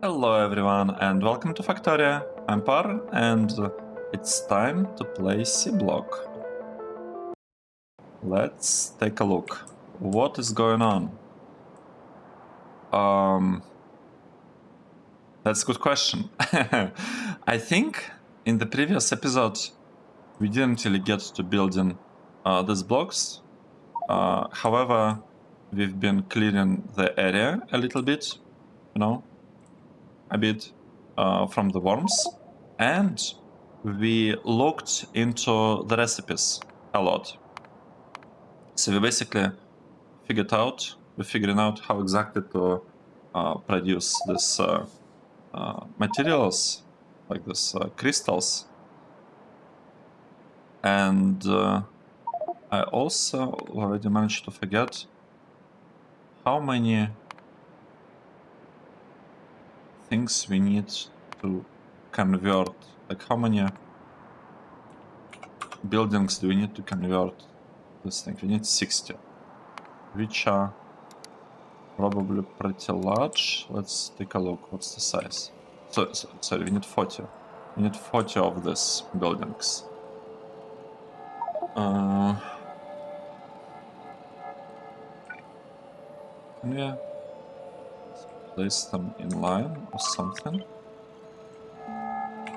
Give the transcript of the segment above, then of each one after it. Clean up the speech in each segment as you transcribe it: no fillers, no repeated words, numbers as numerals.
Hello everyone and welcome to Factorio. I'm Par and it's time to play Seablock. Let's take a look. What is going on? That's a good question. I think in the previous episode we didn't really get to building these blocks. However, we've been clearing the area a little bit, a bit from the worms, and we looked into the recipes a lot. So we basically we're figuring out how exactly to produce this materials, like this crystals. And I also already managed to forget how many things we need to convert, like how many buildings do we need to convert this thing? We need 60, which are probably pretty large. Let's take a look. What's the size? Sorry, we need 40. We need 40 of these buildings. Can we place them in line or something?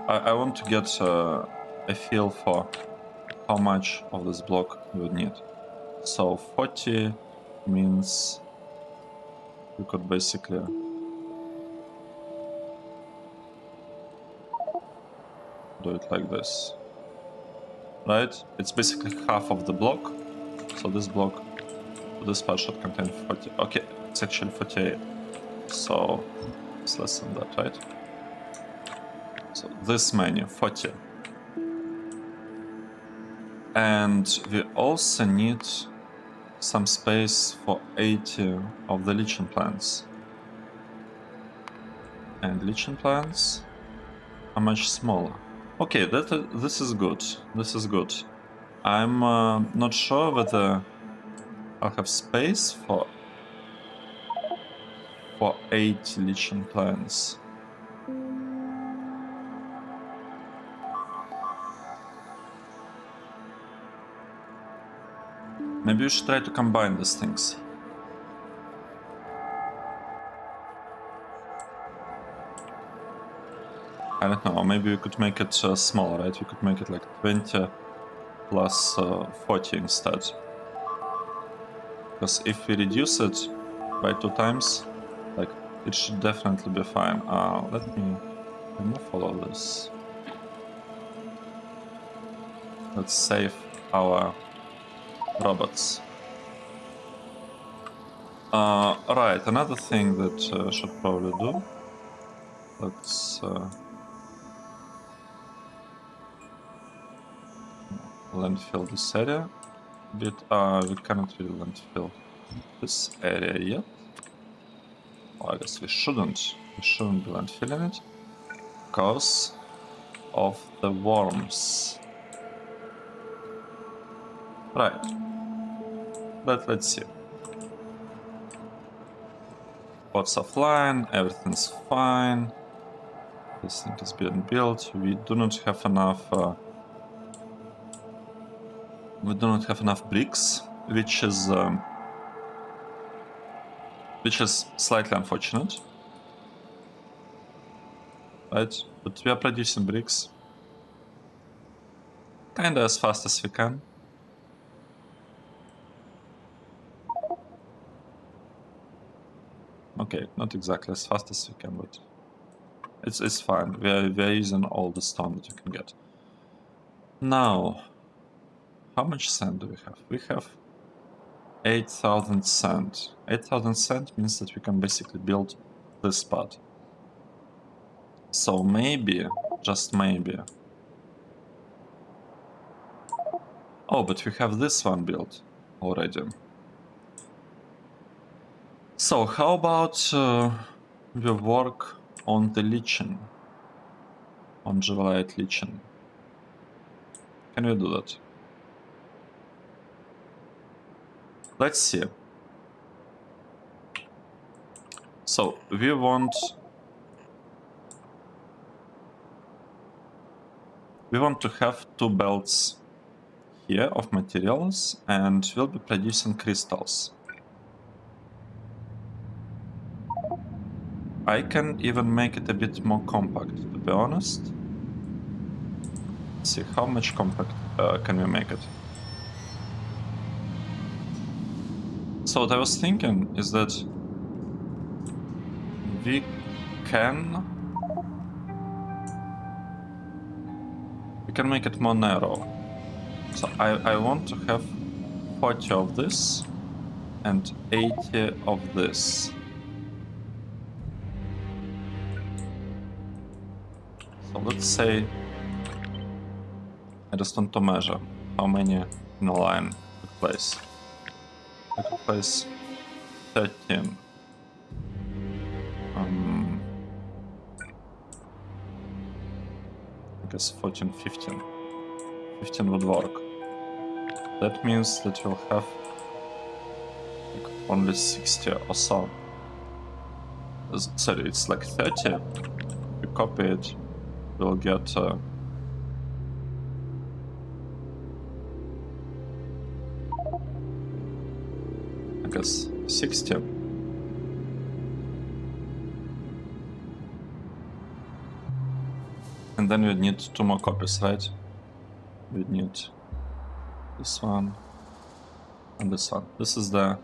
I want to get a feel for how much of this block we would need. So 40 means we could basically do it like this, right? It's basically half of the block. So this block, this part should contain 40. Okay, it's actually 48. So it's less than that, right? So this many, 40. And we also need some space for 80 of the leaching plants. And leaching plants are much smaller. Okay, this is good. This is good. I'm not sure whether I'll have space for 8 leaching plants. Maybe we should try to combine these things. I don't know, maybe we could make it smaller, right? We could make it like 20 plus 40 instead. Because if we reduce it by 2 times, like, it should definitely be fine. Let me remove all of this. Let's save our robots. Right, another thing that should probably do. Let's landfill this area a bit. We cannot really landfill this area yet. Well, I guess we shouldn't. We shouldn't be landfilling it because of the worms. Right. But let's see. What's offline? Everything's fine. This thing is being built. We do not have enough. We do not have enough bricks, which is slightly unfortunate, right? But we are producing bricks kinda as fast as we can. Okay, not exactly as fast as we can, but it's fine. We are using all the stone that you can get. Now, how much sand do we have? We have 8,000 sand. 8,000 sand means that we can basically build this spot. So maybe, just maybe. Oh, but we have this one built already. So how about we work on the leeching? On JIVOLITE leeching. Can we do that? Let's see. So we want we want to have 2 belts here of materials, and we'll be producing crystals. I can even make it a bit more compact, to be honest. Let's see how much compact can we make it. So what I was thinking is that we can make it more narrow. So I want to have 40 of this and 80 of this. So let's say I just want to measure how many in a line took place. I could place 13. I guess 14, 15. 15 would work. That means that we'll have like only 60 or so. Sorry, it's like 30. If we copy it, we'll get I guess 60. And then we need 2 more copies, right? We need this one and this one. This is the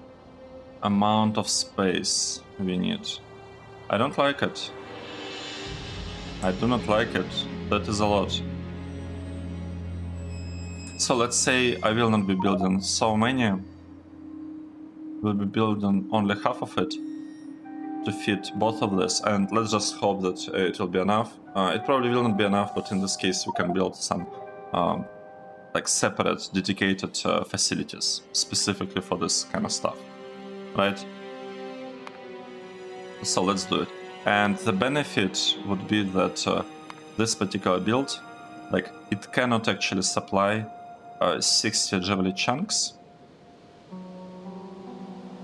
amount of space we need. I don't like it. I do not like it. That is a lot. So let's say I will not be building so many. We'll be building only half of it to fit both of this, and let's just hope that it will be enough. It probably will not be enough, but in this case we can build some like separate, dedicated facilities specifically for this kind of stuff, right? So let's do it. And the benefit would be that this particular build, like, it cannot actually supply 60 JIVOLITE chunks.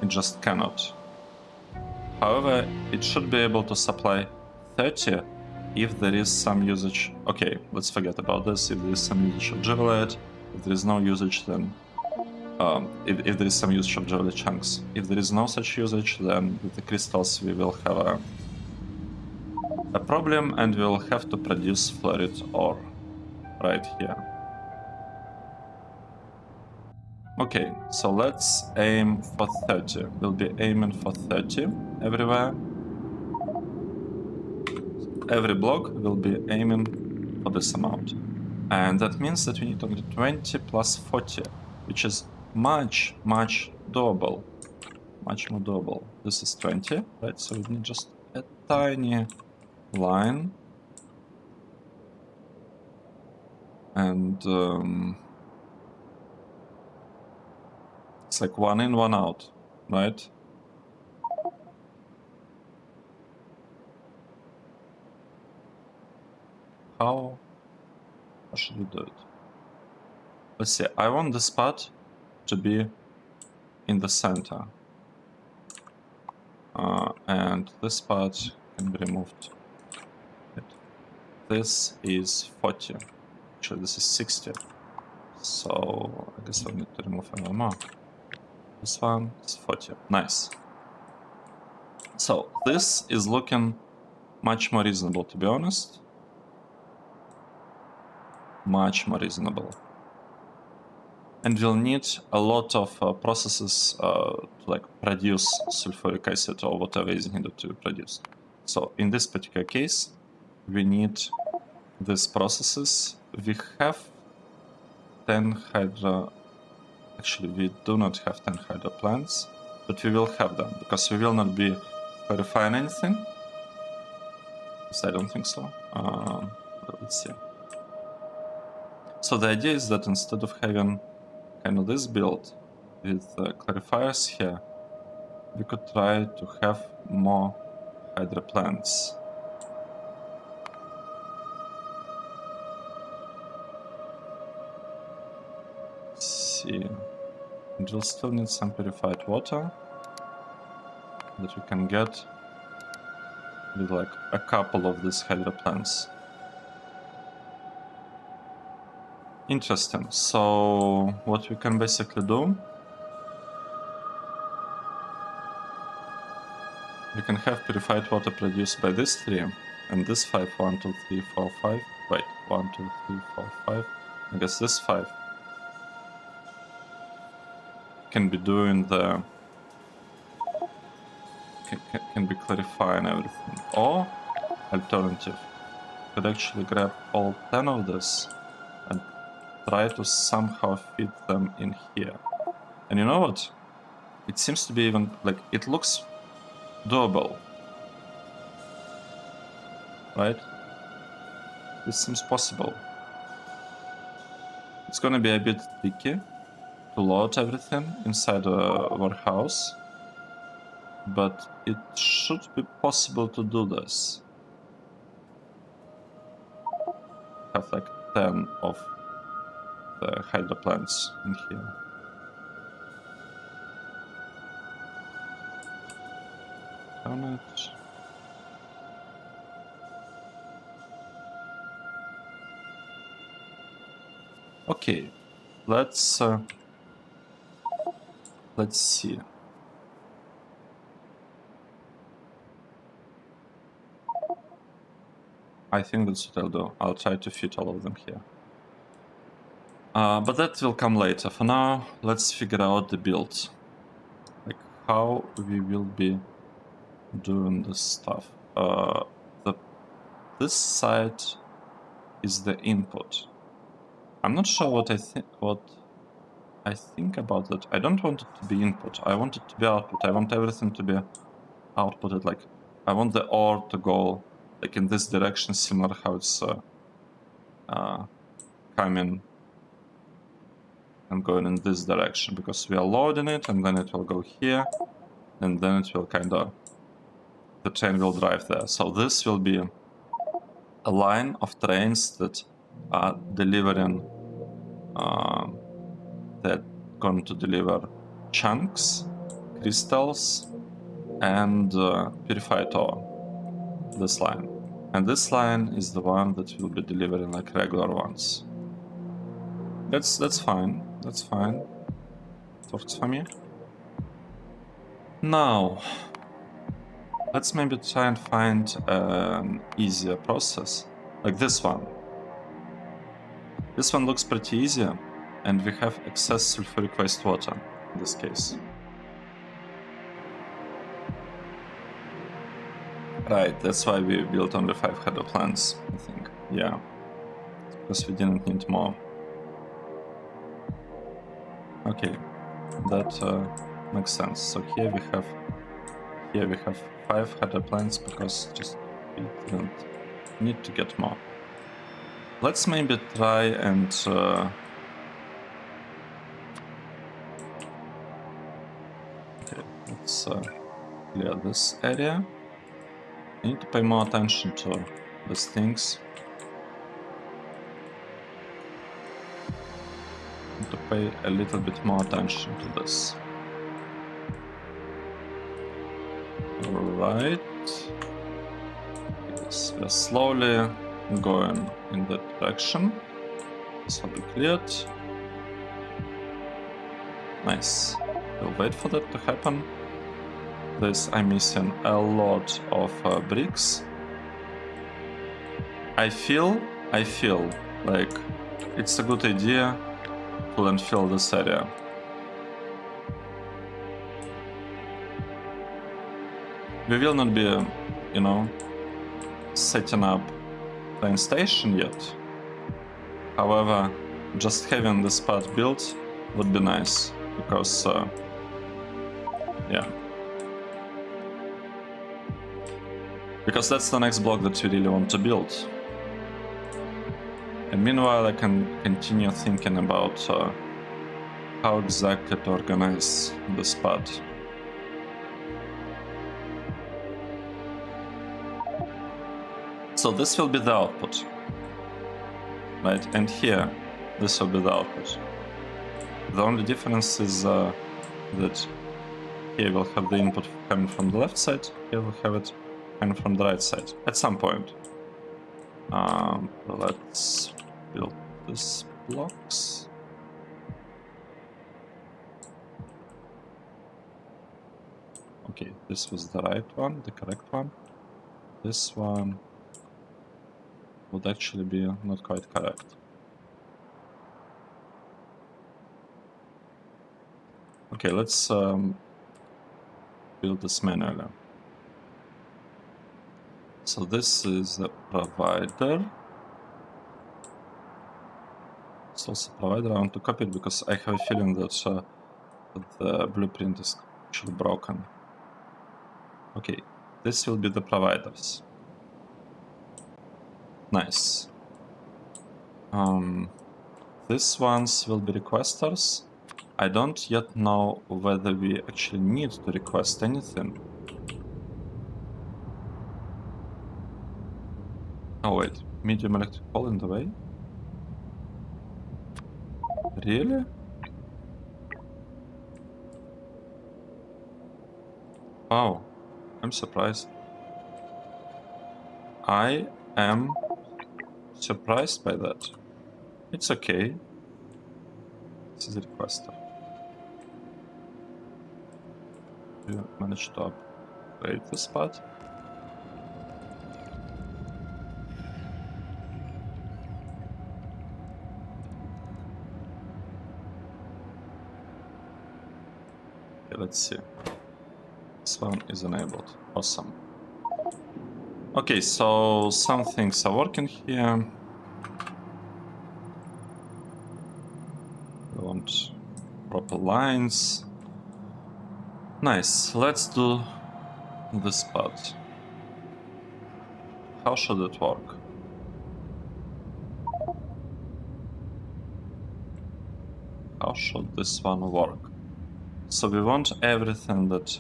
It just cannot. However, it should be able to supply 30 if there is some usage. Okay, let's forget about this. If there is some usage of JIVOLITE, if there is no usage, then if there is some usage of JIVOLITE chunks. If there is no such usage, then with the crystals we will have a problem, and we'll have to produce fluorite ore right here. Okay, so let's aim for 30. We'll be aiming for 30 everywhere. Every block will be aiming for this amount. And that means that we need only 20 plus 40, which is much doable. Much more doable. This is 20, right? So we need just a tiny line. And it's like 1 in, 1 out, right? How should we do it? Let's see, I want this part to be in the center. And this part can be removed. This is 40. Actually, this is 60. So I guess I need to remove another more. This one is 40. Nice. So this is looking much more reasonable, to be honest. Much more reasonable. And we'll need a lot of processes to like produce sulfuric acid or whatever is needed to produce. So in this particular case, we need these processes. We have 10 hydro... Actually, we do not have 10 hydro plants, but we will have them, because we will not be clarifying anything. I don't think so. Let's see. So the idea is that instead of having kind of this build with clarifiers here, we could try to have more hydro plants. Let's see. And we'll still need some purified water that we can get with like a couple of these hydro plants. Interesting. So what we can basically do, we can have purified water produced by this 3 and this 5. 1, 2, 3, 4, 5. Wait, 1, 2, 3, 4, 5. I guess this 5 can be doing the can be clarifying everything. Or alternative, could actually grab all 10 of this and try to somehow fit them in here. And you know what? It seems to be even like it looks doable, right? This seems possible. It's gonna be a bit tricky to load everything inside a warehouse, but it should be possible to do this. Have like 10 of the hydro plants in here. Turn it. Okay, let's see. I think that's what I'll do. I'll try to fit all of them here. But that will come later. For now, let's figure out the build. Like how we will be doing this stuff. This side is the input. I'm not sure what I think about that. I don't want it to be input. I want it to be output. I want everything to be outputted. Like I want the ore to go like in this direction, similar how it's coming and going in this direction, because we are loading it and then it will go here and then it will kind of, the train will drive there. So this will be a line of trains that are delivering, they're going to deliver chunks, crystals, and purified ore. This line. And this line is the one that will be delivering like regular ones. That's fine. That's fine. It works for me. Now, let's maybe try and find an easier process, like this one. This one looks pretty easy, and we have excess sulfuric wastewater in this case. Right, that's why we built only 5 hydro plants, I think. Yeah, because we didn't need more. Okay, that makes sense. So here we have 5 hydro plants because just we didn't need to get more. Let's maybe try and okay, let's clear this area. I need to pay more attention to these things. I need to pay a little bit more attention to this. Alright. Yes, we're slowly going in that direction. This will be cleared. Nice. We'll wait for that to happen. I'm missing a lot of bricks. I feel like it's a good idea to landfill this area. We will not be, you know, setting up train station yet. However, just having this part built would be nice, because yeah. Because that's the next block that we really want to build. And meanwhile, I can continue thinking about how exactly to organize this part. So this will be the output, right? And here, this will be the output. The only difference is that here we'll have the input coming from the left side, here we'll have it coming from the right side at some point. Let's build this blocks. Okay, this was the right one, the correct one. This one would actually be not quite correct. Okay, let's build this manually. So this is the provider. It's also provider. I want to copy it because I have a feeling that the blueprint is actually broken. Okay, this will be the providers. Nice. These ones will be requesters. I don't yet know whether we actually need to request anything. Oh wait, medium electric pole in the way? Really? Wow, I'm surprised. I am surprised by that. It's okay. This is a requester. We managed to upgrade this part. Okay, let's see. This one is enabled. Awesome. Okay, so some things are working here. We want proper lines. Nice. Let's do this part. How should it work? How should this one work? So we want everything that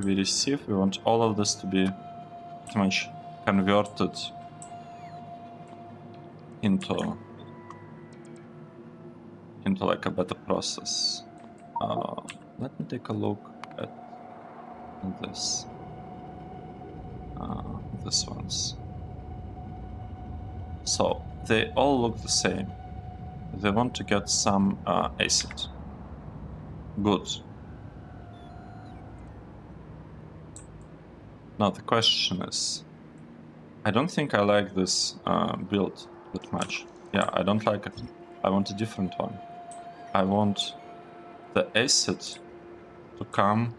we receive, we want all of this to be pretty much converted into like a better process. Let me take a look at this. This ones. So they all look the same. They want to get some acid. Good. Now the question is, I don't think I like this build that much. Yeah, I don't like it. I want a different one. I want the acid to come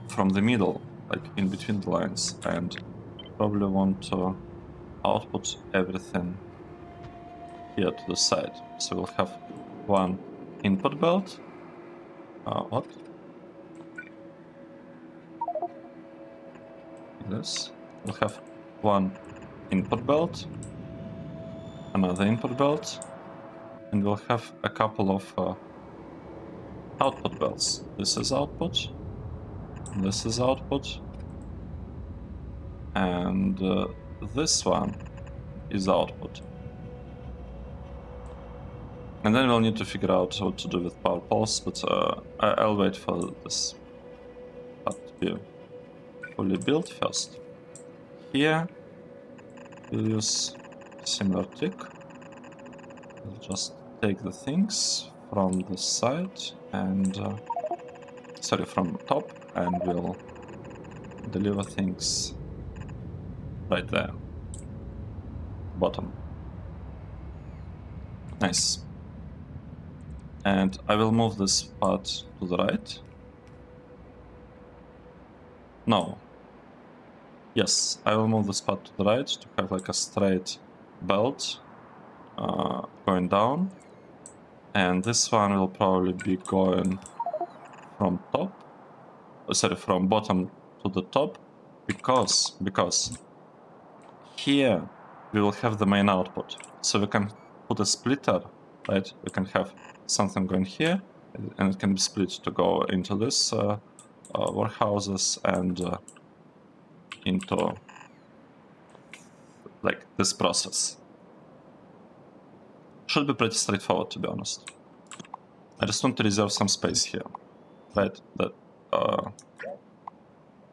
from the middle, like in between the lines, and probably want to output everything here to the side. So we'll have one input belt. What? This. We'll have one input belt, another input belt, and we'll have a couple of output belts. This is output, this is output, and this one is output. And then we'll need to figure out what to do with power poles, but I'll wait for this part to be fully built first. Here, we'll use similar trick. We'll just take the things from this side and, sorry, from top, and we'll deliver things right there. Bottom. Nice. And I will move this part to the right. No. Yes, I will move this part to the right to have like a straight belt going down. And this one will probably be going from top, sorry, from bottom to the top, because here we will have the main output. So we can put a splitter, right? We can have something going here, and it can be split to go into this warehouses and into like this process. Should be pretty straightforward, to be honest. I just want to reserve some space here, right?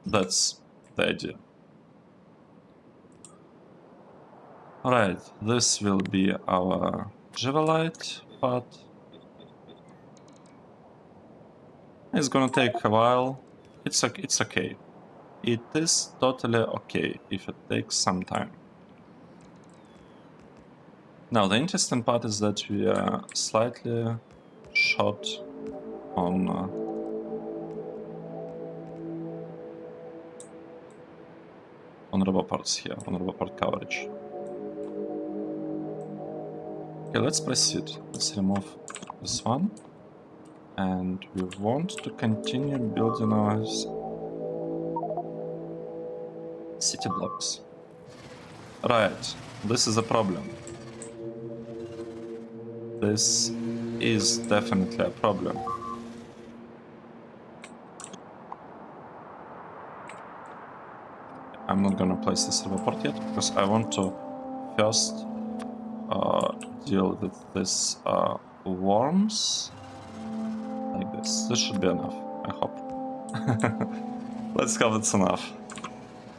That's the idea. Alright, this will be our JIVOLITE part. It's gonna take a while. It's okay. It is totally okay if it takes some time. Now the interesting part is that we are slightly short on roboports here, on roboport coverage. Okay, let's proceed. Let's remove this one. And we want to continue building our city blocks. Right, this is a problem. This is definitely a problem. I'm not gonna place this report yet because I want to first deal with this worms like this. This should be enough, I hope. Let's hope it's enough.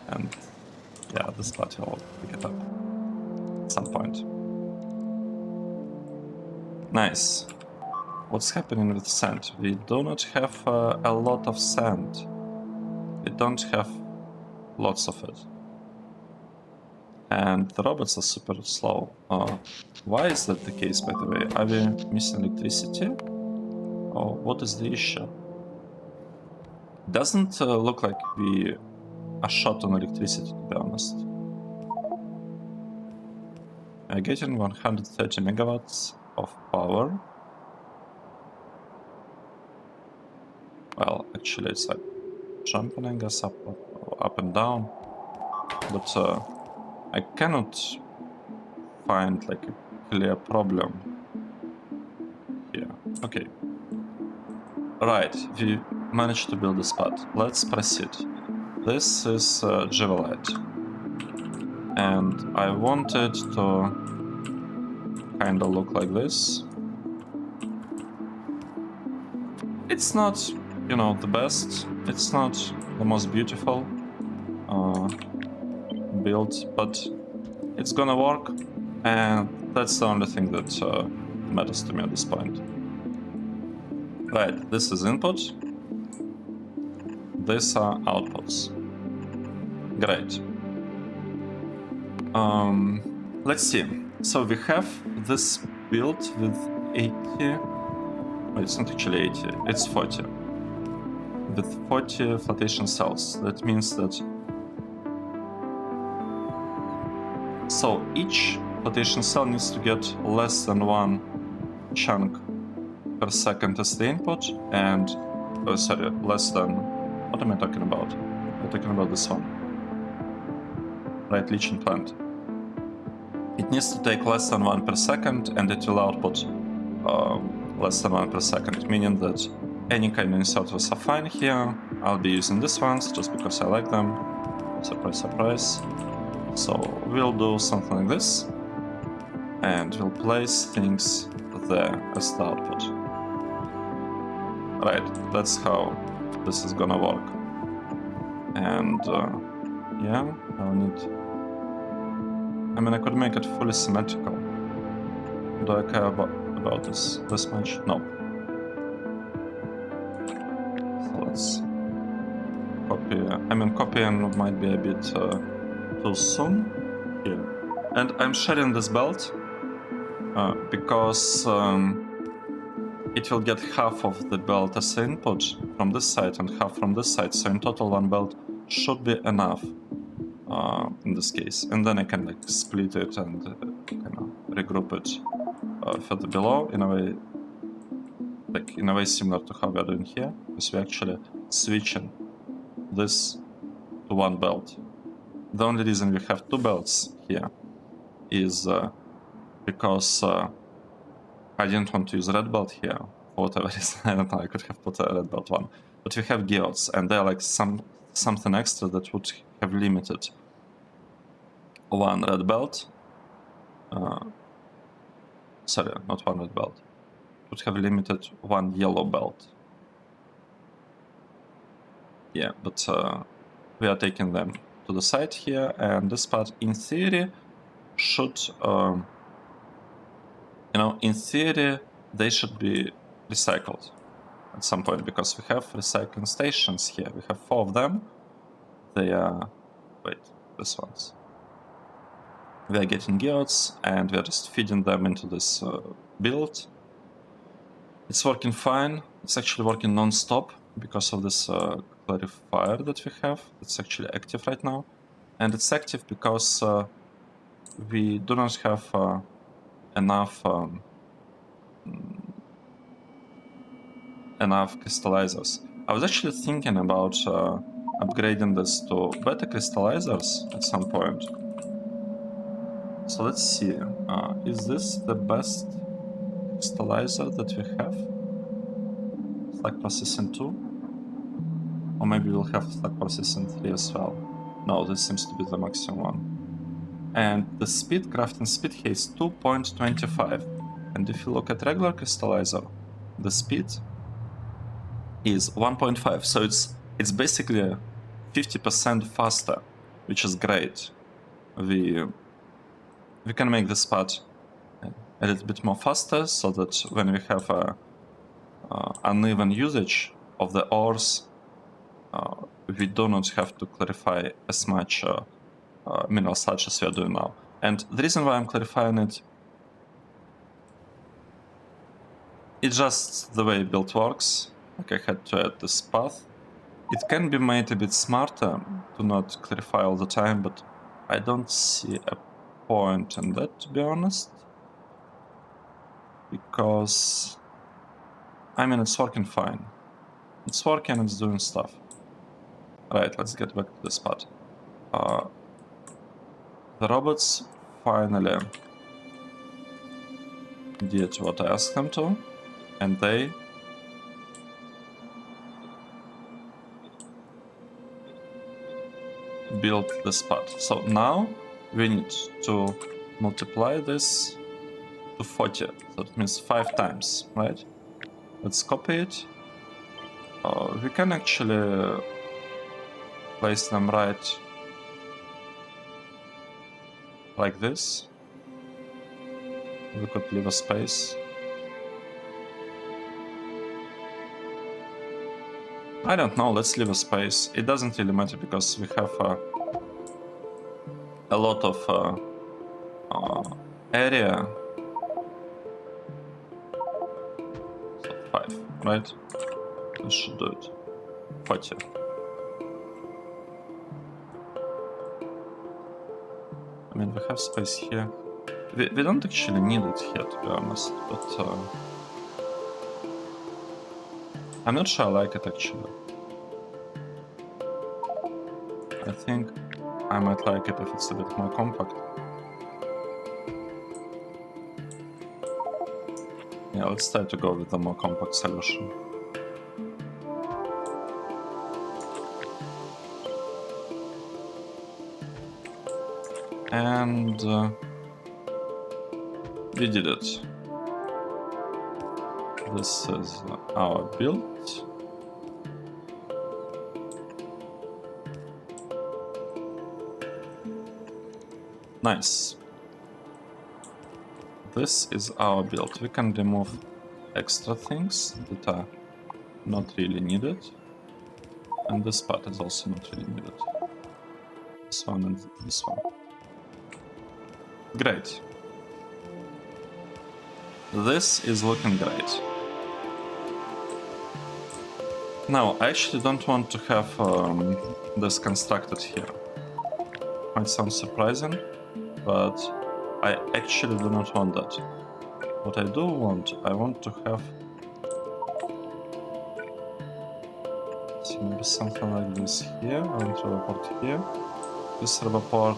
And yeah, this part will pick it up at some point. Nice. What's happening with sand? We do not have a lot of sand. We don't have lots of it. And the robots are super slow. Why is that the case, by the way? Are we missing electricity? Or what is the issue? Doesn't look like we are short on electricity, to be honest. I'm getting 130 megawatts of power. Well, actually it's like jumping, I guess, up and down. But I cannot find like a clear problem here. Okay. Right, we managed to build a spot. Let's proceed. This is JIVOLITE. And I want it to kinda look like this. It's not, you know, the best. It's not the most beautiful build, but it's gonna work. And that's the only thing that matters to me at this point. Right, this is input. These are outputs. Great. Let's see. So we have this build with 80. Well, it's not actually 80, it's 40. With 40 flotation cells. That means that. So each flotation cell needs to get less than one chunk per second as the input, and sorry, less than. What am I talking about? I'm talking about this one. Right, leaching plant. It needs to take less than 1 per second, and it will output less than 1 per second, meaning that any kind of inserters are fine here. I'll be using these ones just because I like them. Surprise, surprise. So we'll do something like this, and we'll place things there as the output. Right, that's how this is gonna work. And yeah, I'll need. I mean, I could make it fully symmetrical. Do I care about this much? No. So let's copy. I mean, copying might be a bit too soon here. And I'm sharing this belt because it will get half of the belt as input from this side and half from this side. So in total, one belt should be enough. In this case, and then I can like split it and kind of regroup it further below in a way similar to how we are doing here, because we're actually switching this to one belt. The only reason we have two belts here is because I didn't want to use a red belt here for whatever reason. I don't know, I could have put a red belt one, but we have geodes, and they're like something extra that would have limited one red belt. Sorry, not one red belt. Would have limited one yellow belt. Yeah, but we are taking them to the side here, and this part, in theory, should, in theory, they should be recycled at some point, because we have recycling stations here. We have 4 of them. They are, wait, this ones. We are getting geodes, and we are just feeding them into this build. It's working fine. It's actually working non-stop because of this clarifier that we have. It's actually active right now. And it's active because we do not have enough crystallizers. I was actually thinking about upgrading this to better crystallizers at some point. So let's see. Is this the best crystallizer that we have? Stack processing 2? Or maybe we'll have stack processing 3 as well. No, this seems to be the maximum one. And the speed, crafting speed here is 2.25. And if you look at regular crystallizer, the speed is 1.5. So it's basically 50% faster, which is great. We can make this part a little bit more faster, so that when we have a uneven usage of the ores, we do not have to clarify as much mineral sludge as we are doing now. And the reason why I'm clarifying it, it's just the way build works. Like, I had to add this path. It can be made a bit smarter to not clarify all the time, but I don't see a point in that, to be honest. Because, I mean, it's working fine. It's working, it's doing stuff. Right, let's get back to this part. The robots finally did what I asked them to, and they built this part. So now we need to multiply this to 40. So that means 5 times, right? Let's copy it. We can actually place them right like this. We could leave a space. I don't know, let's leave a space. It doesn't really matter because we have a lot of area. So 5, right? We should do it. 40. I mean, we have space here. We don't actually need it here, to be honest, but I'm not sure I like it actually. I think I might like it if it's a bit more compact. Yeah, let's try to go with the more compact solution. And we did it. This is our build. Nice. This is our build. We can remove extra things that are not really needed. And this part is also not really needed. This one and this one. Great. This is looking great. Now, I actually don't want to have this constructed here. Might sound surprising, but I actually do not want that. What I do want, I want to have maybe something like this here. I want to report here. This report,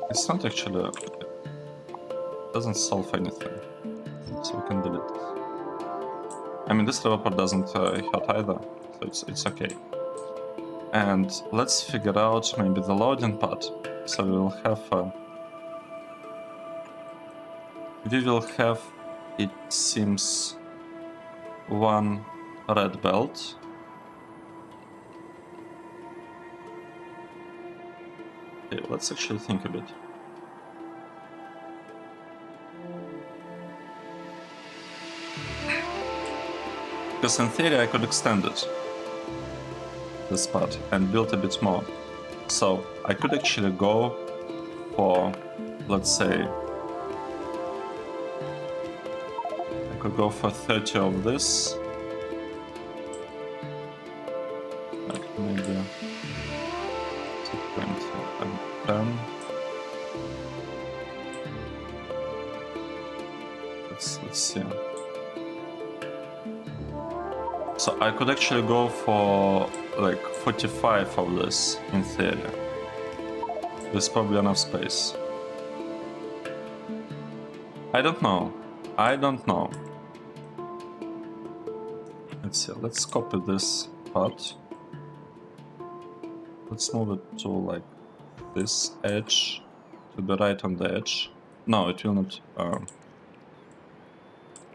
it's not actually, it doesn't solve anything, so we can delete it. I mean, this report doesn't hurt either, so it's okay. And let's figure out maybe the loading part. So we will have, it seems, one red belt. Okay, let's actually think a bit. Because in theory I could extend it, this part, and build a bit more. So I could actually go for, let's say, I could go for 30 of this. Like maybe 20 and 10. Let's see. So I could actually go for like 45 of this in theory. There's probably enough space. I don't know. I don't know. Let's see. Let's copy this part. Let's move it to like this edge to be right on the edge. No, it will not.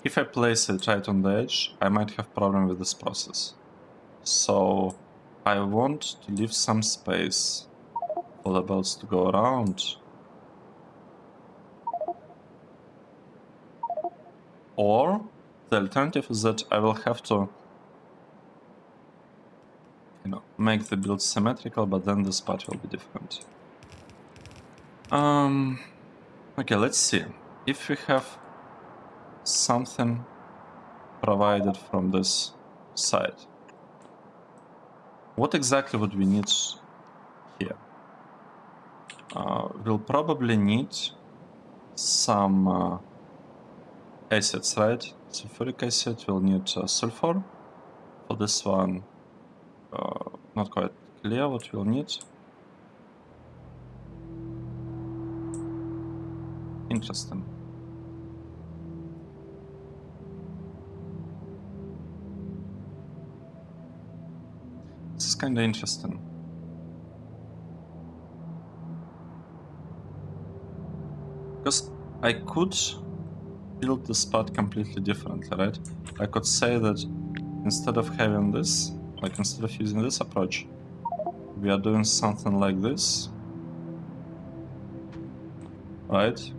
If I place it right on the edge, I might have problem with this process. So I want to leave some space for the belts to go around. Or the alternative is that I will have to, make the build symmetrical, but then this part will be different. Okay, let's see. If we have something provided from this side, what exactly would we need here? We'll probably need some acids, right? Sulfuric acid, we'll need sulfur. For this one, not quite clear what we'll need. Interesting. This is kind of interesting. Because I could build this part completely differently, right? I could say that instead of having this, like instead of using this approach, we are doing something like this, right?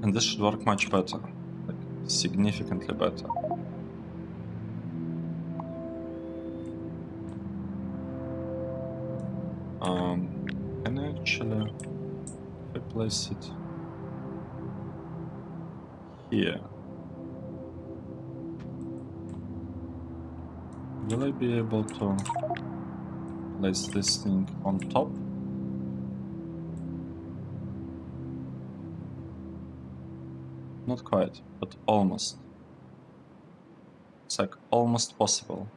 And this should work much better, like significantly better. Can I actually, if I place it here, will I be able to place this thing on top? Not quite, but almost. It's like almost possible.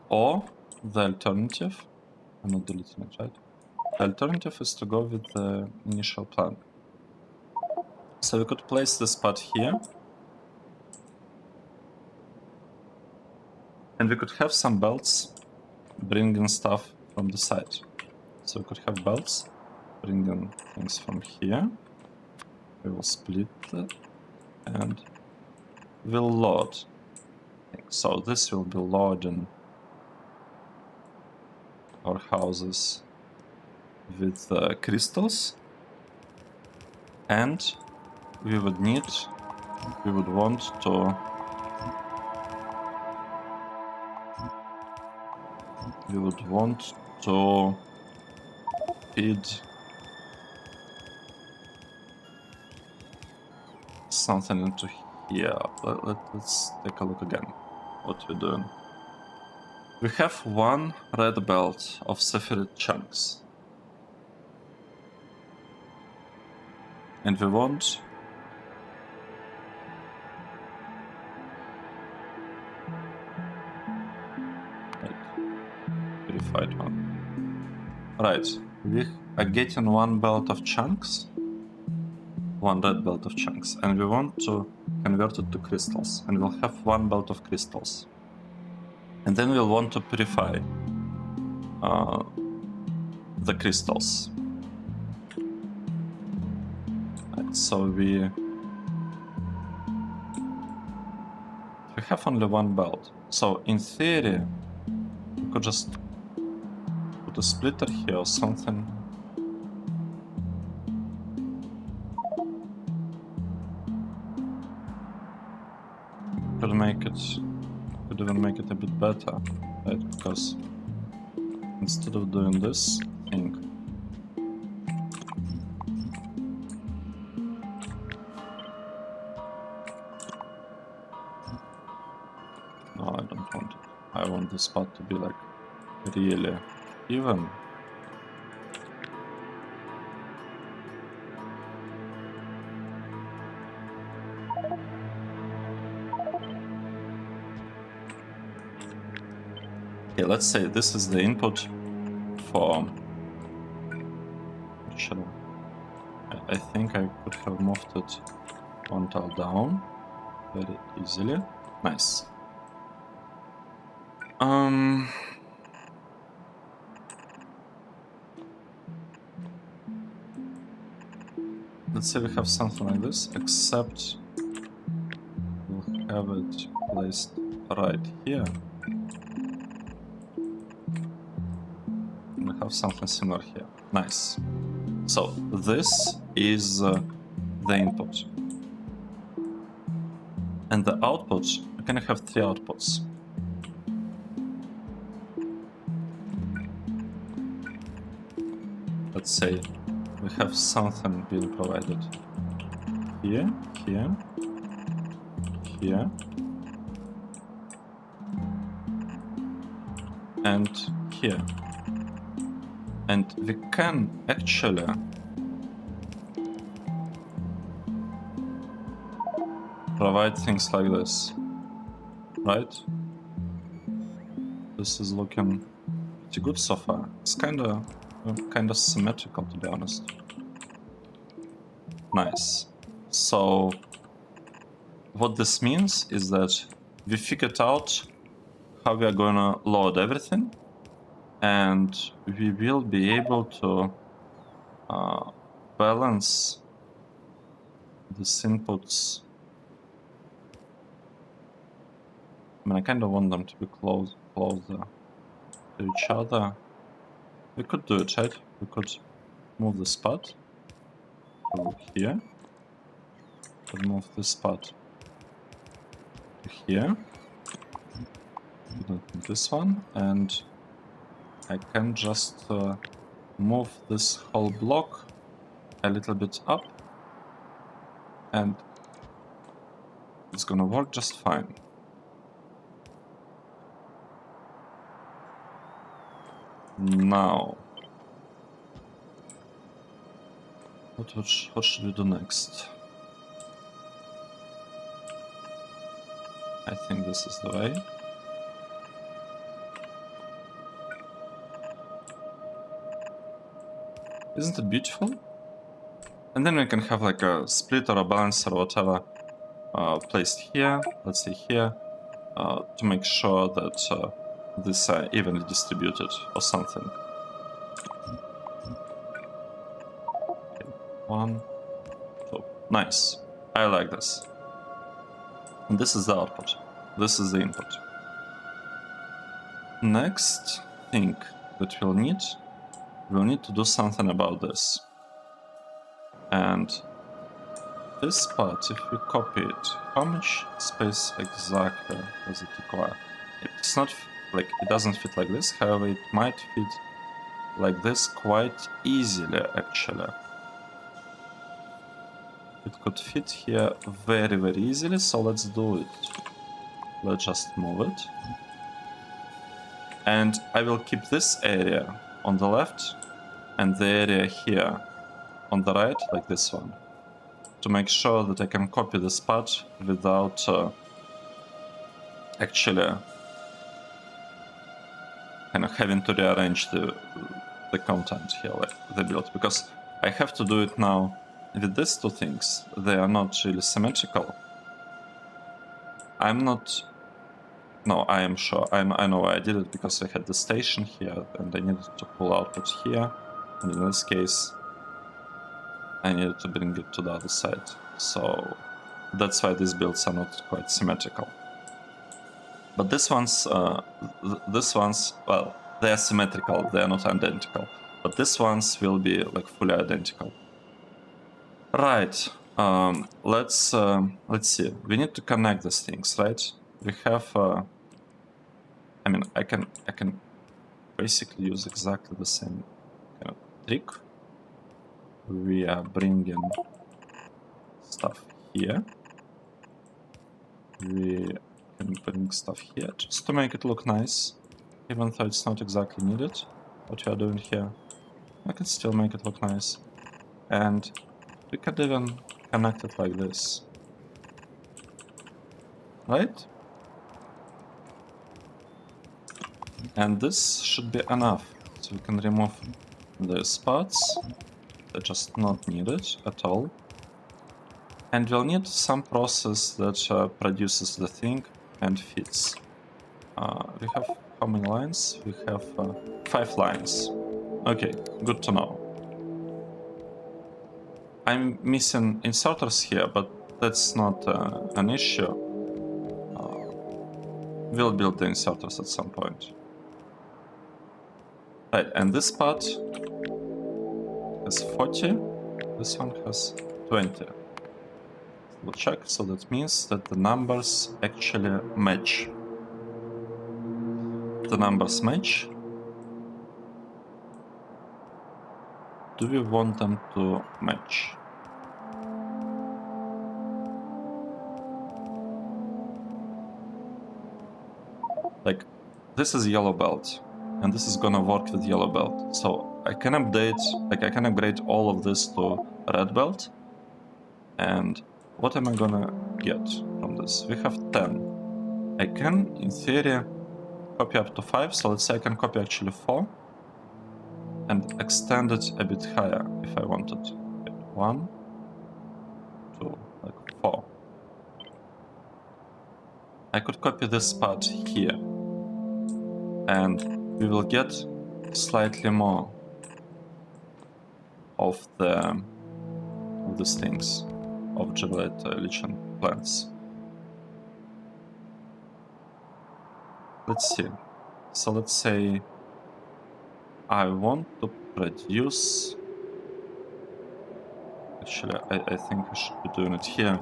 Or the alternative, I'm not deleting it, right? The alternative is to go with the initial plan. So we could place this part here. And we could have some belts bringing stuff from the side. So we could have belts bringing things from here. We will split it and we'll load. So this will be loading our houses with crystals, and we would want to feed something into here. Let's take a look again what we're doing. We have one red belt of sapphire chunks, and we want purified one. Right, we are getting one belt of chunks, one red belt of chunks, and we want to convert it to crystals, and we'll have one belt of crystals. And then we'll want to purify the crystals. Right, so we have only one belt. So in theory, we could just put a splitter here or something. Could even make it a bit better, right? Because instead of doing this thing, no, I don't want it. I want the spot to be like really even. Okay, let's say this is the input for. I think I could have moved it one tile down very easily. Nice. Let's say we have something like this, except we'll have it placed right here. We have something similar here. Nice. So this is the input. And the output, we can have 3 outputs. Let's say we have something being provided here, here, here, and here. And we can actually provide things like this, right? This is looking pretty good so far. It's kind of symmetrical, to be honest. Nice. So what this means is that we figured out how we are gonna load everything, and we will be able to balance these inputs. I mean, I kind of want them to be closer to each other. We could do it, right? We could move the spot to here. Could move this spot to here. We don't need this one, and I can just move this whole block a little bit up, and it's gonna work just fine. Now, what should we do next? I think this is the way. Isn't it beautiful? And then we can have like a splitter or balancer or whatever placed here, let's say here, to make sure that these are evenly distributed or something. Okay. 1, 2. Nice. I like this. And this is the output. This is the input. Next thing that we'll need to do something about this. And this part, if we copy it, how much space exactly does it require? It's not like it doesn't fit like this, however, it might fit like this quite easily actually. It could fit here very, very easily, so let's do it. Let's just move it. And I will keep this area on the left and the area here on the right, like this one, to make sure that I can copy this part without actually kind of having to rearrange the content here, like the build, because I have to do it now with these two things. They are not really symmetrical. I'm not... No, I am sure. I know why I did it, because I had the station here and I needed to pull output here, and in this case I needed to bring it to the other side. So that's why these builds are not quite symmetrical. But this one's, well, they are symmetrical, they are not identical. But this ones will be like fully identical. Right. Let's see. We need to connect these things, right? We have. I mean, I can basically use exactly the same kind of trick. We are bringing stuff here. We can bring stuff here just to make it look nice, even though it's not exactly needed. What we are doing here, I can still make it look nice, and we could even connect it like this, right? And this should be enough, so we can remove these parts. They're just not needed at all. And we'll need some process that produces the thing and fits. We have how many lines? We have 5 lines. Okay, good to know. I'm missing inserters here, but that's not an issue. We'll build the inserters at some point. Right, and this part has 40, this one has 20. We'll check, so that means that the numbers actually match. The numbers match. Do we want them to match? Like, this is yellow belt, and this is gonna work with yellow belt. So I can update, like I can upgrade all of this to red belt. And what am I gonna get from this? We have 10. I can, in theory, copy up to 5, so let's say I can copy actually 4 and extend it a bit higher if I wanted. Okay, 1, 2, like 4. I could copy this part here, and we will get slightly more of these things, of JIVOLITE lichen plants. Let's see. So let's say I want to produce. Actually, I think I should be doing it here.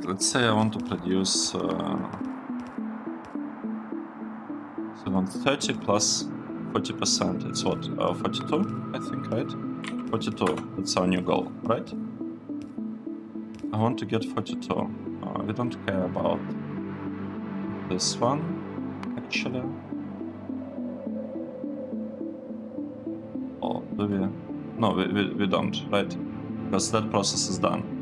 Let's say I want to produce 30 plus 40%. It's what, 42, I think, right? 42, that's our new goal, right? I want to get 42. We don't care about this one, actually. Or do we? No, we don't, right? Because that process is done.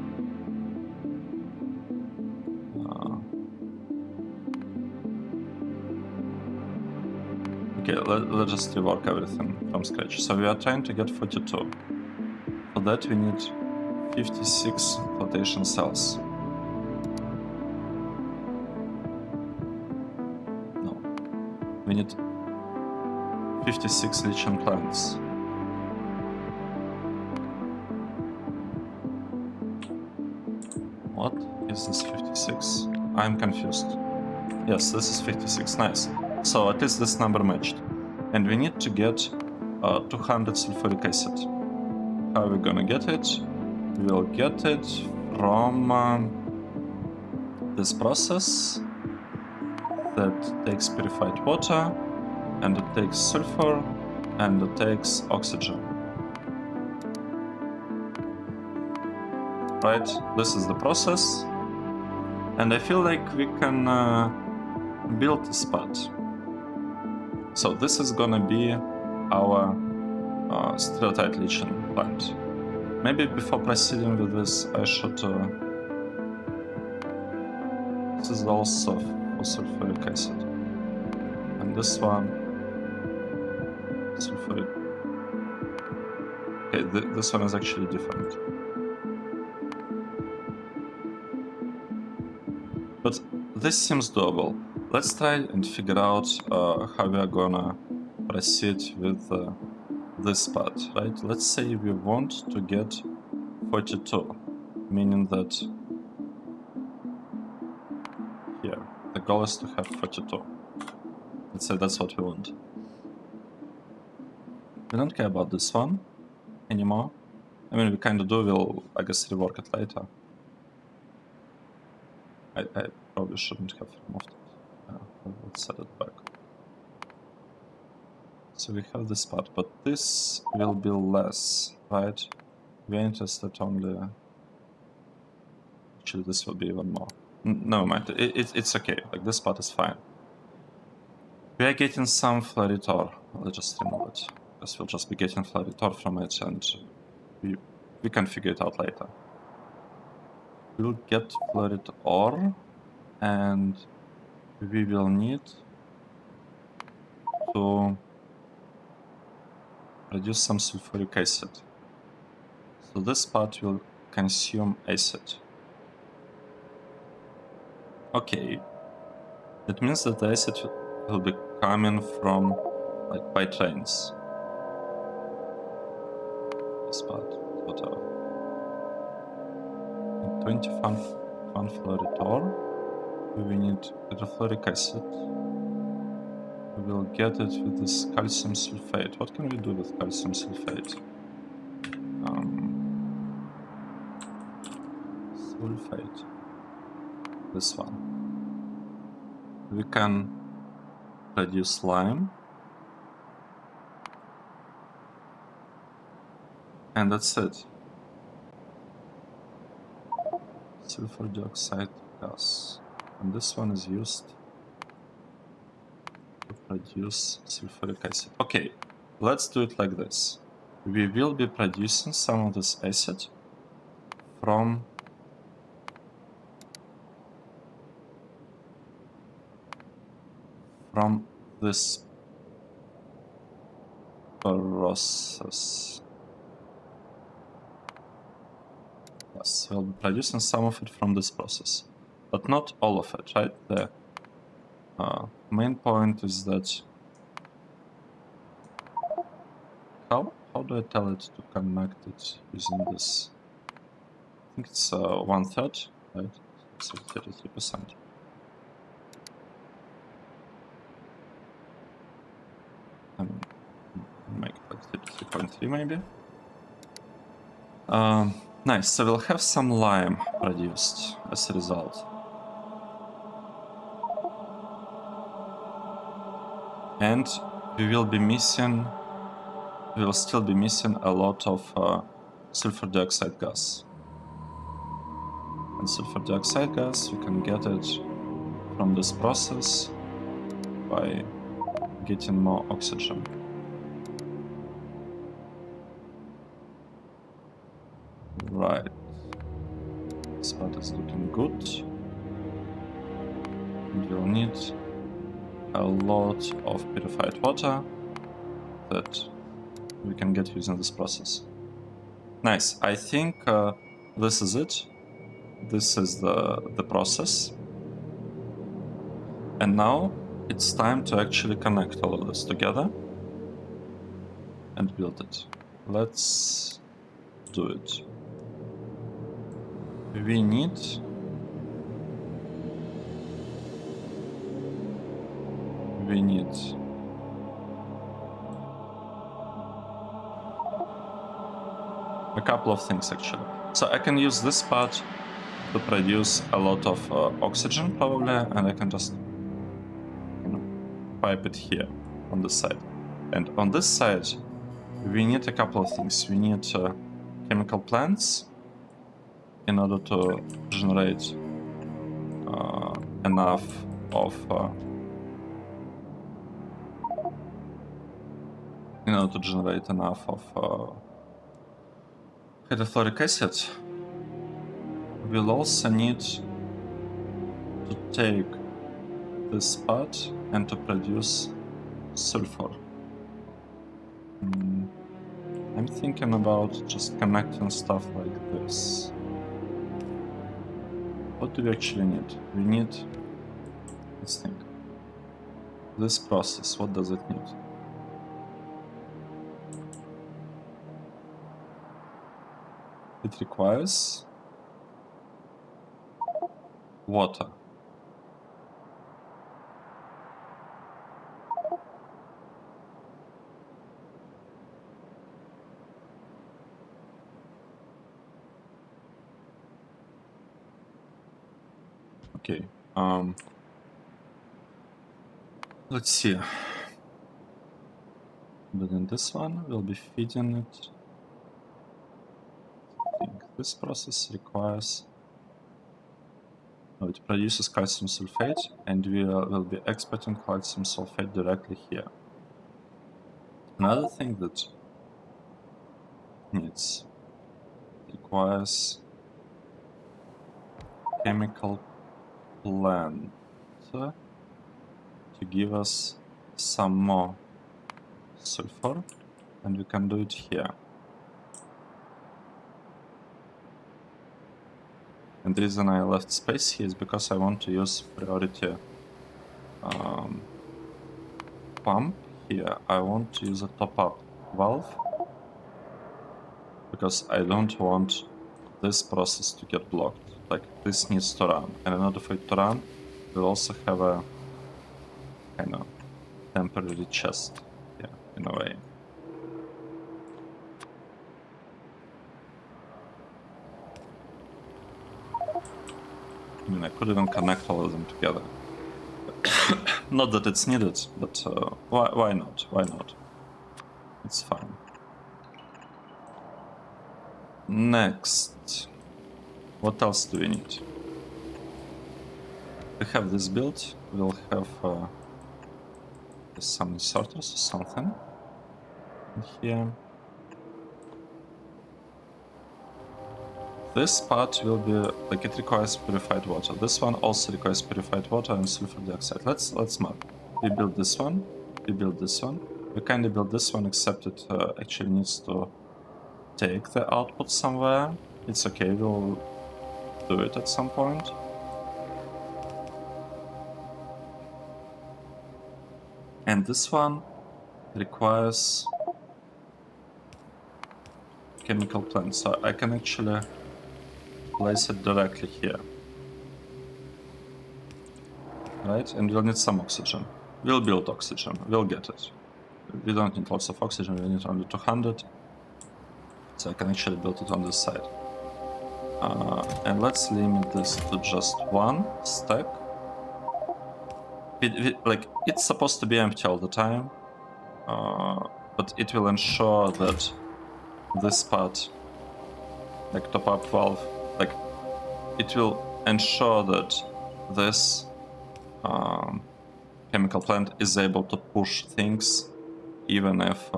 Okay, let's just rework everything from scratch. So we are trying to get 42. For that we need 56 flotation cells. No. We need 56 lichen plants. What is this 56? I'm confused. Yes, this is 56, nice. So at least this number matched. And we need to get 200 sulfuric acid. How are we gonna get it? We'll get it from this process that takes purified water, and it takes sulfur, and it takes oxygen. Right? This is the process. And I feel like we can build this part. So this is gonna be our stereotype lichen plant. Maybe before proceeding with this, I should. This is also for sulfuric acid, and this one sulfuric. Okay, this one is actually different. But this seems doable. Let's try and figure out how we are gonna proceed with this part, right? Let's say we want to get 42, meaning that here the goal is to have 42. Let's say that's what we want. We don't care about this one anymore. I mean, we kind of do. We'll, I guess, rework it later. I probably shouldn't have removed it. Let's set it back. So we have this part, but this will be less, right? We're interested only... Actually, this will be even more. Never mind, it's okay, like this part is fine. We are getting some Floritor. Let's just remove it, because we'll just be getting Floritor from it, and we can figure it out later. We'll get Floritor, and we will need to produce some sulfuric acid. So this part will consume acid. Okay, that means that the acid will be coming from, like, by trains. This part, whatever. 21 Floritor. We need hydrofluoric acid. We will get it with this calcium sulfate. What can we do with calcium sulfate? Sulfate. This one. We can produce lime. And that's it. Sulfur dioxide gas. And this one is used to produce sulfuric acid. Okay, let's do it like this. We will be producing some of this acid from this process. Yes, we'll be producing some of it from this process, but not all of it, right? The main point is that how do I tell it to connect it using this? I think it's 1/3, right? So 33%. Make it like 33.3 maybe. Nice, so we'll have some lime produced as a result. And we will still be missing a lot of sulfur dioxide gas. And sulfur dioxide gas, we can get it from this process by getting more oxygen. Right. This part is looking good. And we'll need a lot of purified water that we can get using this process. Nice. I think this is it. This is the process. And now it's time to actually connect all of this together and build it. Let's do it. We need a couple of things actually. So I can use this part to produce a lot of oxygen probably, and I can just pipe it here on this side. And on this side we need a couple of things. We need chemical plants in order to generate enough of hydrofluoric acid. We'll also need to take this part and to produce sulfur. I'm thinking about just connecting stuff like this. What do we actually need? We need this thing. This process, what does it need? it requires water. Okay. Let's see. But in this one, we'll be feeding it. I think this process requires. No, it produces calcium sulfate, and we will be exporting calcium sulfate directly here. Another thing that needs requires chemical plant to give us some more sulfur, and we can do it here. And the reason I left space here is because I want to use priority pump here. I want to use a top-up valve because I don't want this process to get blocked. Like, this needs to run, and in order for it to run, we'll also have a kind of temporary chest here, in a way. I mean, I could even connect all of them together. Not that it's needed, but why not? Why not? It's fine. Next, what else do we need? We have this build. We'll have some inserters or something in here. This part will be like, it requires purified water. This one also requires purified water and sulfur dioxide. Let's map. We build this one. We build this one. We kind of build this one, except it actually needs to take the output somewhere. It's okay. We'll do it at some point. And this one requires chemical plant, so I can actually place it directly here. Right? And we'll need some oxygen. We'll build oxygen. We'll get it. We don't need lots of oxygen, we need only 200. So I can actually build it on this side. And let's limit this to just one stack. Like, it's supposed to be empty all the time, but it will ensure that this part, like top-up valve, like, it will ensure that this chemical plant is able to push things, even if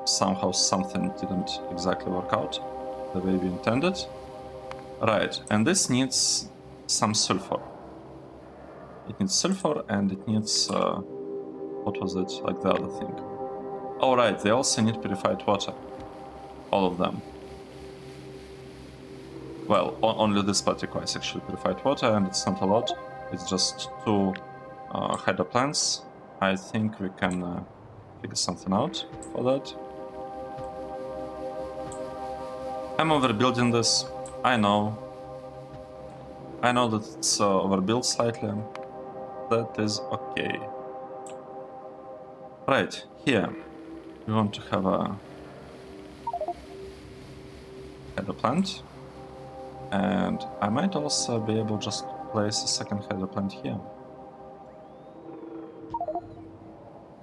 somehow something didn't exactly work out the way we intended. Right, and this needs some sulfur. It needs sulfur, and it needs, what was it, like the other thing. Oh right, they also need purified water. All of them. Well, only this part requires actually purified water, and it's not a lot. It's just 2 hydro plants. I think we can figure something out for that. I'm overbuilding this. I know that it's overbuilt slightly. That is okay. Right, here we want to have a hydro plant, and I might also be able just to place a second hydro plant here,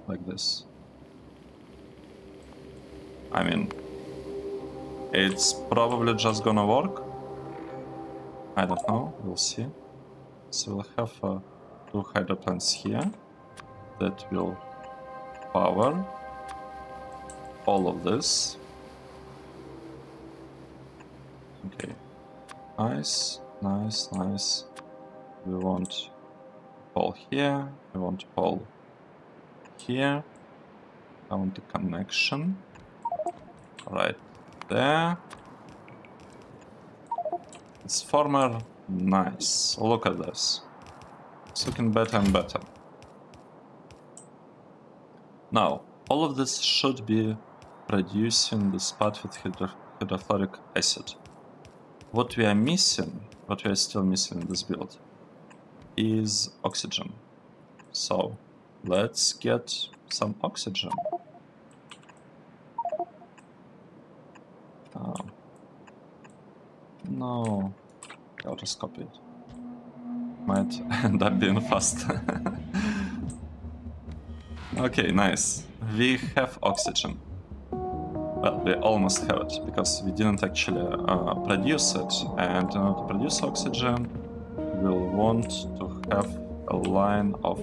like this. I mean, it's probably just gonna work. I don't know, we'll see. So we'll have 2 hydro plants here that will power all of this. Okay, nice, nice, nice. We want pole here, we want pole here. I want the connection right there. It's former, nice. Look at this. It's looking better and better. Now, all of this should be producing this part with hydrofluoric acid. what we are missing, what we are still missing in this build, is oxygen. So let's get some oxygen. No, I'll just copy it. Might end up being fast. Okay, nice. We have oxygen. Well, we almost have it, because we didn't actually produce it. And in order to produce oxygen, we'll want to have a line of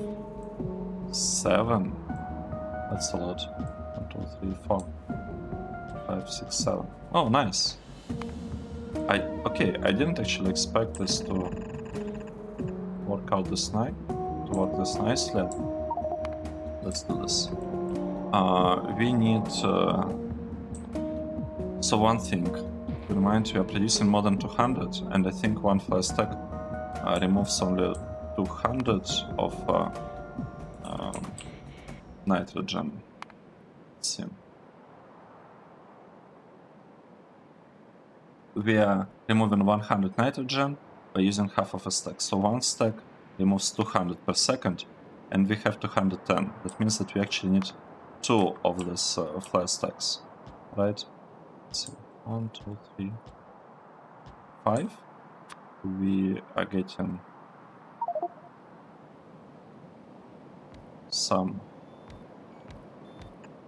7. That's a lot. 1, 2, 3, 4, 5, 6, 7. Oh, nice. Okay, I didn't actually expect this to work out this nicely. Let's do this. We need so one thing, keep in mind we are producing more than 200, and I think one fly stack removes only 200 of nitrogen. Let's see. We are removing 100 nitrogen by using half of a stack. So one stack removes 200 per second, and we have 210. That means that we actually need 2 of these fly stacks, right? Let's see. 1, 2, 3, 5. We are getting some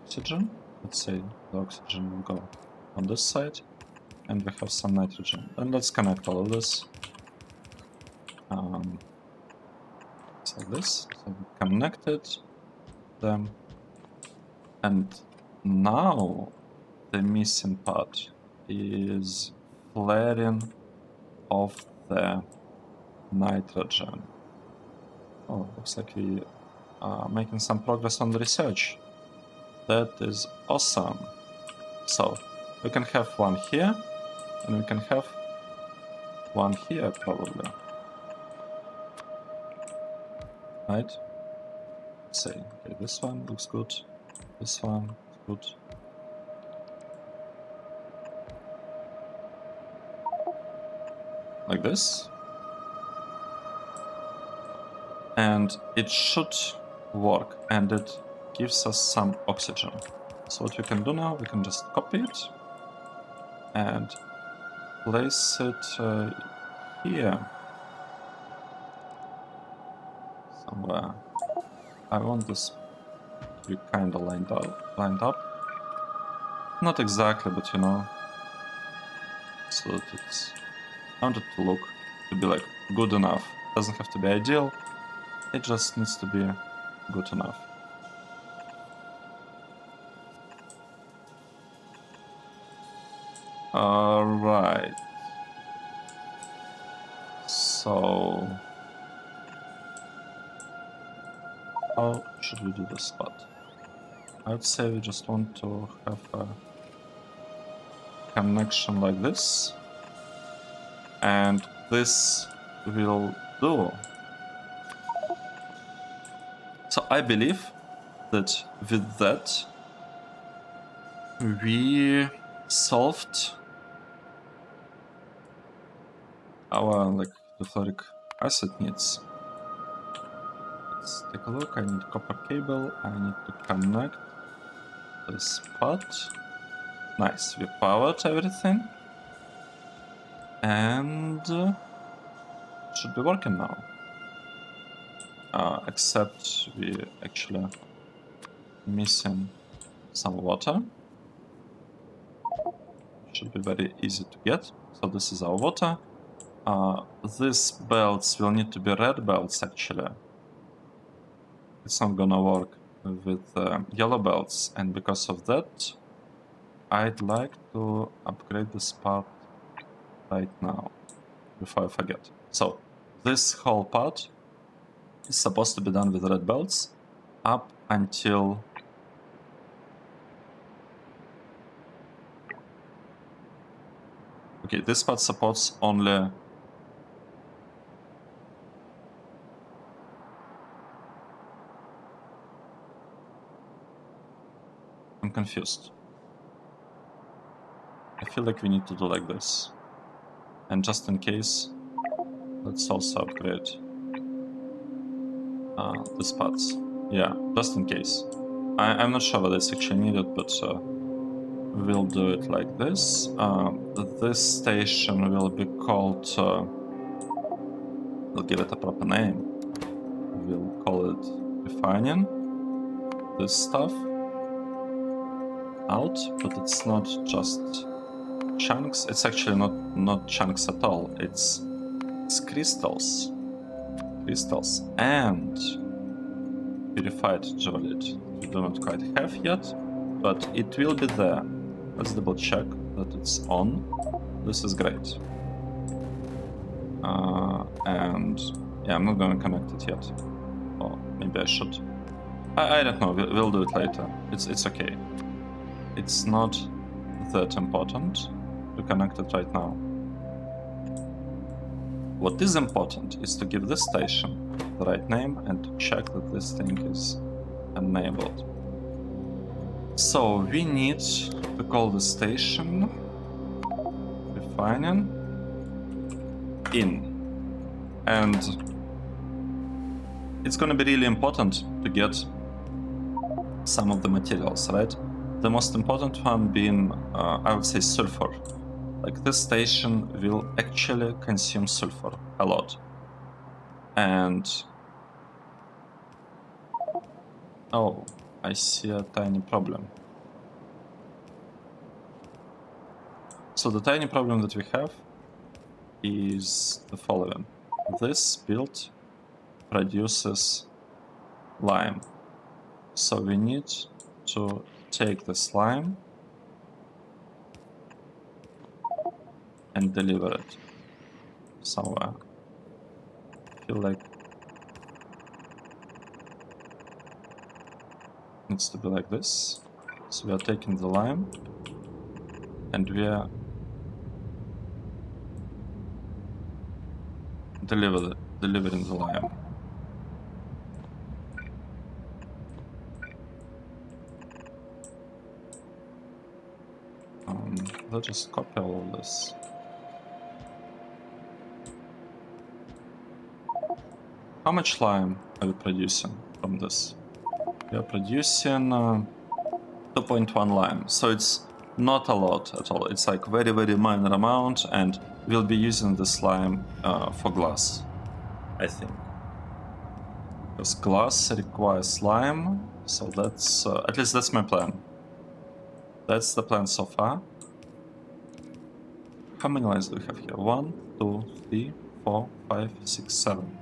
oxygen. Let's say the oxygen will go on this side, and we have some nitrogen. And let's connect all of this. So this, so we connected them, and now the missing part is flaring of the nitrogen. Oh, looks like we are making some progress on the research. That is awesome. So we can have one here, and we can have one here probably. Right? Let's say, okay, this one looks good. This one is good. Like this. And it should work, and it gives us some oxygen. So what we can do now, we can just copy it and place it here somewhere. I want this to be kind of lined up. Not exactly, but you know, so that it's, I want it to look, to be like good enough. Doesn't have to be ideal, it just needs to be good enough. Alright. So how should we do this spot? I would say we just want to have a connection like this, and this will do. So I believe that with that we solved our like the ferric acid needs. Let's take a look. I need copper cable. I need to connect this part. Nice. We powered everything, and it should be working now. Except we actually missing some water. Should be very easy to get. So this is our water. These belts will need to be red belts actually. It's not gonna work with yellow belts, and because of that I'd like to upgrade this part right now before I forget. So this whole part is supposed to be done with red belts up until okay, this part supports only I'm confused. I feel like we need to do like this. And just in case, let's also upgrade the spots. Yeah, just in case. I'm not sure whether it's actually needed, but we'll do it like this. This station will be called, we'll give it a proper name. We'll call it refining this stuff out, but it's not just chunks. It's actually not chunks at all. It's crystals. Crystals and purified JIVOLITE. We do not quite have yet, but it will be there. Let's double check that it's on. This is great. And yeah, I'm not going to connect it yet. Or maybe I should. I don't know. We'll do it later. It's okay. It's not that important to connect it right now. What is important is to give this station the right name and to check that this thing is enabled. So we need to call the station refining in. And it's going to be really important to get some of the materials, right? The most important one being, I would say, sulfur. Like this station will actually consume sulfur a lot. And oh, I see a tiny problem. So the tiny problem that we have is the following. This build produces lime. So we need to take this lime and deliver it somewhere. I feel like it needs to be like this. So we are taking the lime and we are delivering the lime. Let's just copy all of this. How much lime are we producing from this? We are producing 2.1 lime, so it's not a lot at all. It's like very, very minor amount, and we'll be using this lime for glass, I think. Because glass requires lime, so that's, at least that's my plan. That's the plan so far. How many lines do we have here? 1, 2, 3, 4, 5, 6, 7.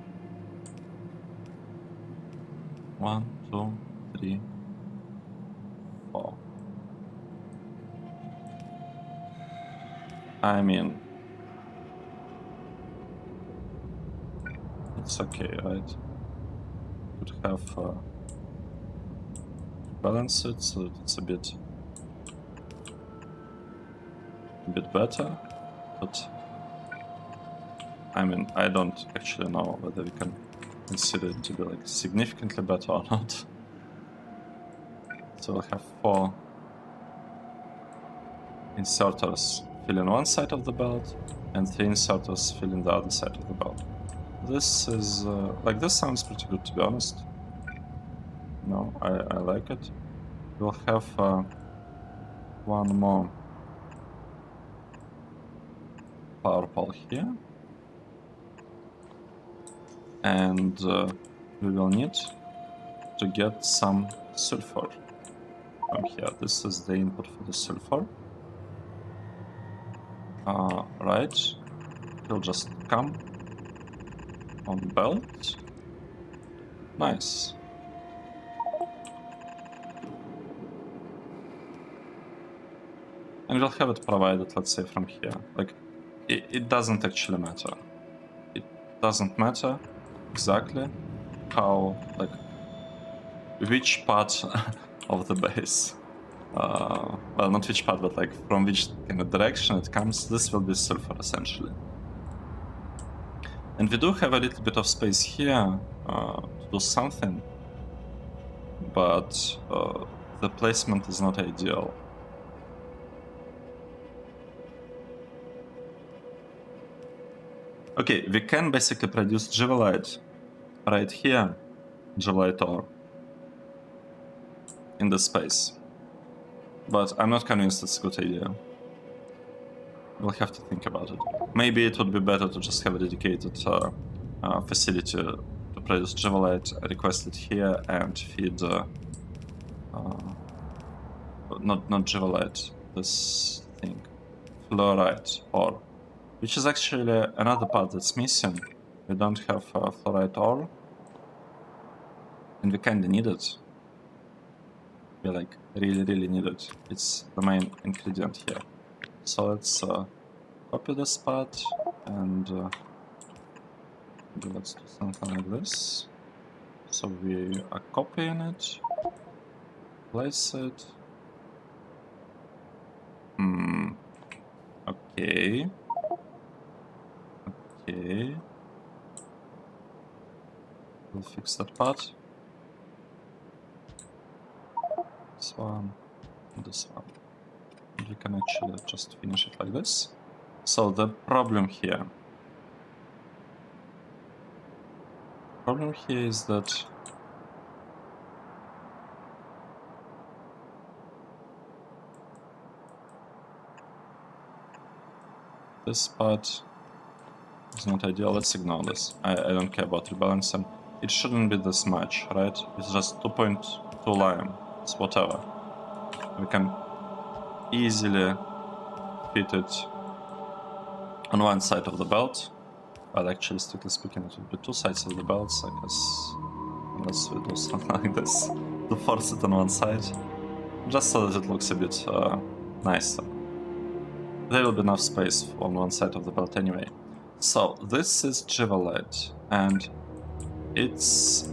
1, 2, 3, 4. I mean, it's okay, right? Could have balance it so that it's a bit better, but I mean, I don't actually know whether we can consider it to be like significantly better or not. So we'll have 4 inserters filling one side of the belt and 3 inserters filling the other side of the belt. This is like, this sounds pretty good, to be honest. No, I like it. We'll have one more power pole here, and we will need to get some sulfur from here. This is the input for the sulfur. Right, it'll just come on belt. Nice. And we'll have it provided, let's say, from here. Like, it doesn't actually matter. It doesn't matter exactly how, like, which part of the base, well, not which part, but like from which kind of direction it comes. This will be sulfur, essentially. And we do have a little bit of space here to do something, but the placement is not ideal. Okay, we can basically produce JIVOLITE right here, JIVOLITE ore, in this space. But I'm not convinced it's a good idea. We'll have to think about it. Maybe it would be better to just have a dedicated facility to produce JIVOLITE, request it here, and feed not JIVOLITE, this thing, fluorite ore, which is actually another part that's missing. We don't have fluorite ore, and we kinda need it. We like really need it. It's the main ingredient here. So let's copy this part and let's do something like this. So we are copying it, place it. Okay. Okay. We'll fix that part. This one, and this one. And we can actually just finish it like this. So the problem here is that this part is not ideal. Let's ignore this. I don't care about rebalancing. It shouldn't be this much, right? It's just 2.2 lime. It's whatever. We can easily fit it on one side of the belt. Well, actually, strictly speaking, it would be two sides of the belts, I guess. Unless we do something like this to force it on one side. Just so that it looks a bit nicer. There will be enough space on one side of the belt anyway. So, this is JIVOLITE, and it's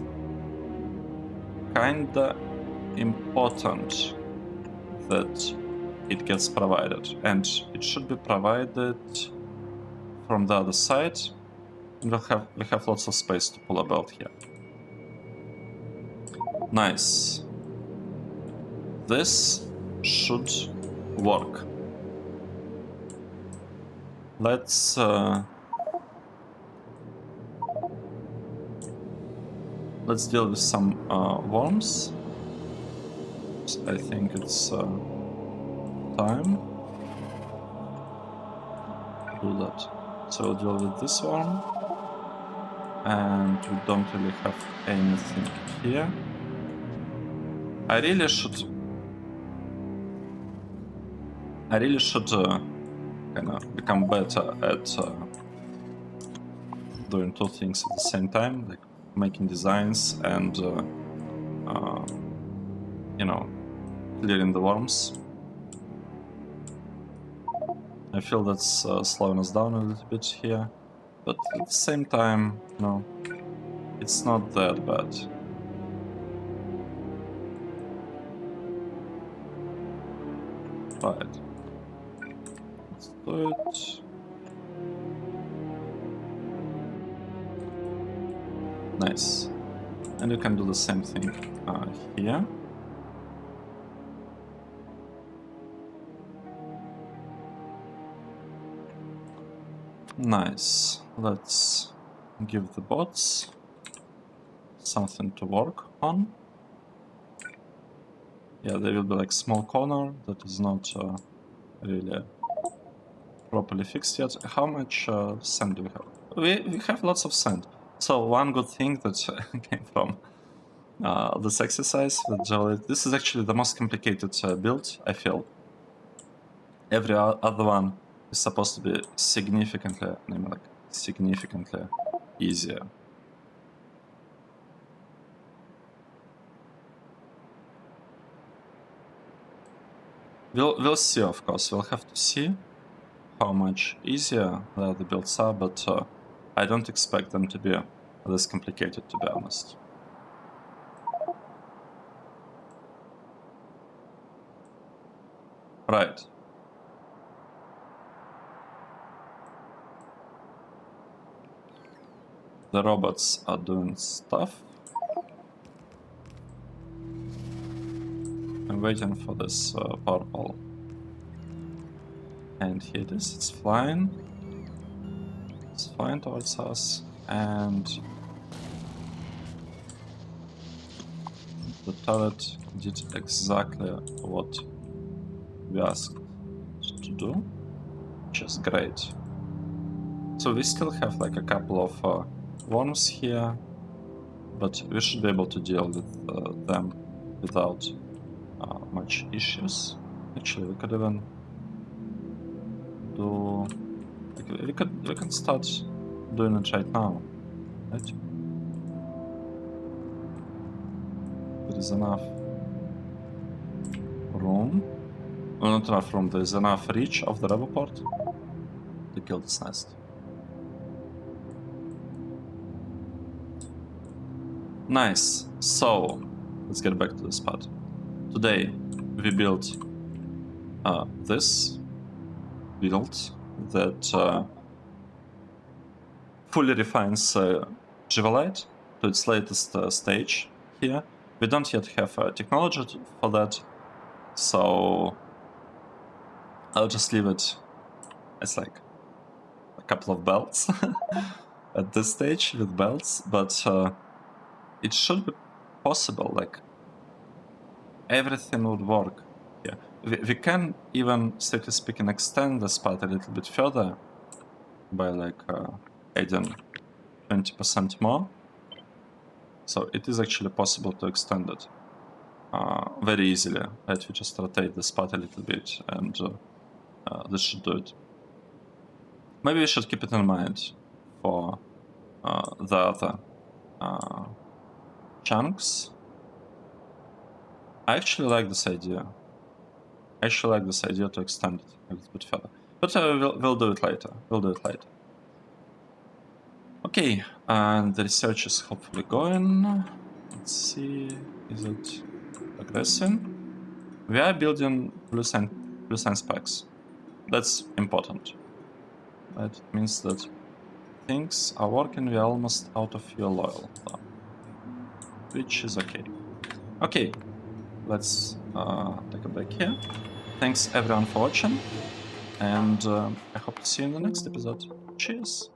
kinda important that it gets provided, and it should be provided from the other side. And we have lots of space to pull a belt here. Nice. This should work. Let's deal with some worms. I think it's time to do that. So we'll deal with this worm, and we don't really have anything here. I really should kind of become better at doing two things at the same time, like making designs and you know, clearing the worms. I feel that's slowing us down a little bit here, but at the same time, no, it's not that bad. Right. Let's do it. Nice. And you can do the same thing here. Nice. Let's give the bots something to work on. Yeah, there will be like small corner that is not really properly fixed yet. How much sand do we have? We have lots of sand. So one good thing that came from this exercise with JIVOLITE, this is actually the most complicated build, I feel. Every other one is supposed to be significantly easier. We'll see, of course. We'll have to see how much easier the other builds are, but I don't expect them to be this complicated, to be honest. Right. The robots are doing stuff. I'm waiting for this purple. And here it is, it's flying. It's fine towards us, and the turret did exactly what we asked to do, which is great. So we still have like a couple of worms here, but we should be able to deal with them without much issues. Actually, we could even do. We can start doing it right now, right? There is enough room. Well, not enough room. There is enough reach of the Roboport to kill this nest. Nice. So let's get back to the spot. Today we built this build that fully refines JIVOLITE to its latest stage here. We don't yet have technology for that, so I'll just leave it as like a couple of belts at this stage with belts, but it should be possible, like everything would work. Yeah, we can even, strictly speaking, extend the spot a little bit further by like adding 20% more. So it is actually possible to extend it very easily. Right? We just rotate the spot a little bit, and this should do it. Maybe we should keep it in mind for the other chunks. I actually like this idea. To extend it a little bit further. But we'll do it later. Okay, and the research is hopefully going. Let's see, is it progressing? We are building blue science packs. That's important. Right? It means that things are working. We are almost out of fuel oil, though, which is okay. Okay, let's take a break here. Thanks everyone for watching, and I hope to see you in the next episode. Cheers!